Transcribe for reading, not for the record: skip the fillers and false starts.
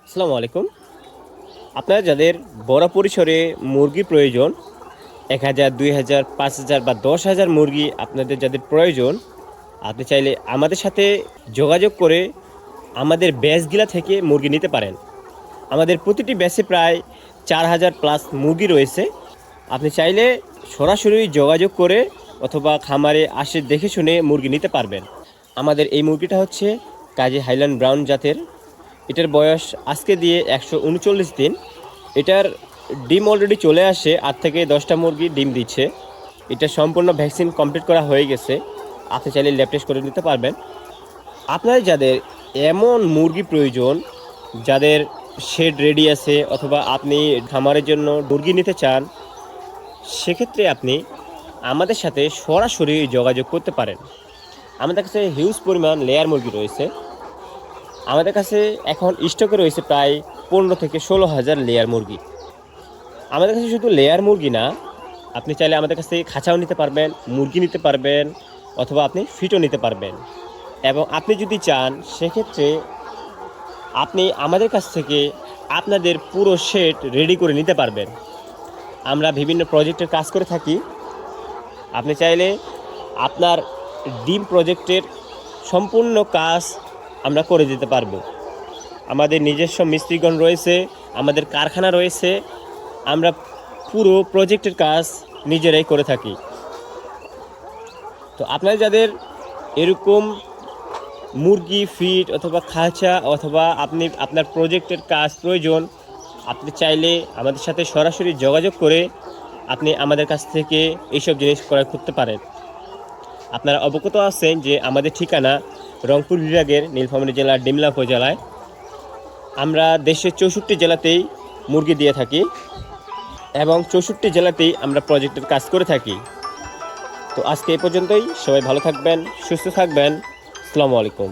আসসালামু আলাইকুম। আপনারা যাদের বড় পরিসরে মুরগির প্রয়োজন, ১,০০০, ২,০০০, ৫,০০০ বা ১০,০০০ মুরগি আপনাদের যাদের প্রয়োজন, আপনি চাইলে আমাদের সাথে যোগাযোগ করে আমাদের ব্যাচগুলা থেকে মুরগি নিতে পারেন। আমাদের প্রতিটি ব্যাচে প্রায় ৪,০০০ প্লাস মুরগি রয়েছে। আপনি চাইলে সরাসরি যোগাযোগ করে অথবা খামারে আসে দেখে শুনে মুরগি নিতে পারবেন। আমাদের এই মুরগিটা হচ্ছে কাজী হাইল্যান্ড ব্রাউন জাতের। এটার বয়স আজকে দিয়ে ১৩৯ দিন। এটার ডিম অলরেডি চলে আসে, ৮ থেকে ১০টা মুরগি ডিম দিচ্ছে। এটা সম্পূর্ণ ভ্যাকসিন কমপ্লিট করা হয়ে গেছে। আপনি চাইলে ল্যাব টেস্ট করে নিতে পারবেন। আপনার যাদের এমন মুরগি প্রয়োজন, যাদের শেড রেডি আছে অথবা আপনি খামারের জন্য মুরগি নিতে চান, সেক্ষেত্রে আপনি আমাদের সাথে সরাসরি যোগাযোগ করতে পারেন। আমাদের কাছে হিউজ পরিমাণ লেয়ার মুরগি রয়েছে। আমাদের কাছে এখন স্টকে রয়েছে প্রায় ১৫ থেকে ১৬,০০০ লেয়ার মুরগি। আমাদের কাছে শুধু লেয়ার মুরগি না, আপনি চাইলে আমাদের কাছ থেকে খাঁচাও নিতে পারবেন, মুরগি নিতে পারবেন, অথবা আপনি ফিটও নিতে পারবেন। এবং আপনি যদি চান সেক্ষেত্রে আপনি আমাদের কাছ থেকে আপনাদের পুরো শেড রেডি করে নিতে পারবেন। আমরা বিভিন্ন প্রজেক্টের কাজ করে থাকি। আপনি চাইলে আপনার ডিম প্রজেক্টের সম্পূর্ণ কাজ আমরা করে দিতে পারবো। আমাদের নিজস্ব মিস্ত্রিগণ রয়েছে, আমাদের কারখানা রয়েছে। আমরা পুরো প্রজেক্টের কাজ নিজেরাই করে থাকি। তো আপনারা যাদের এরকম মুরগি ফিড অথবা খাঁচা অথবা আপনি আপনার প্রজেক্টের কাজ প্রয়োজন, আপনি চাইলে আমাদের সাথে সরাসরি যোগাযোগ করে আপনি আমাদের কাছ থেকে এইসব জিনিস ক্রয় করতে পারেন। আপনারা অবগত আছেন যে আমাদের ঠিকানা রংপুর বিভাগের নীলফামারী জেলার ডিমলা উপজেলায়। আমরা দেশের ৬৪ জেলাতেই মুরগি দিয়ে থাকি এবং ৬৪ জেলাতেই আমরা প্রজেক্টের কাজ করে থাকি। তো আজকে এ পর্যন্তই। সবাই ভালো থাকবেন, সুস্থ থাকবেন। আসসালামু আলাইকুম।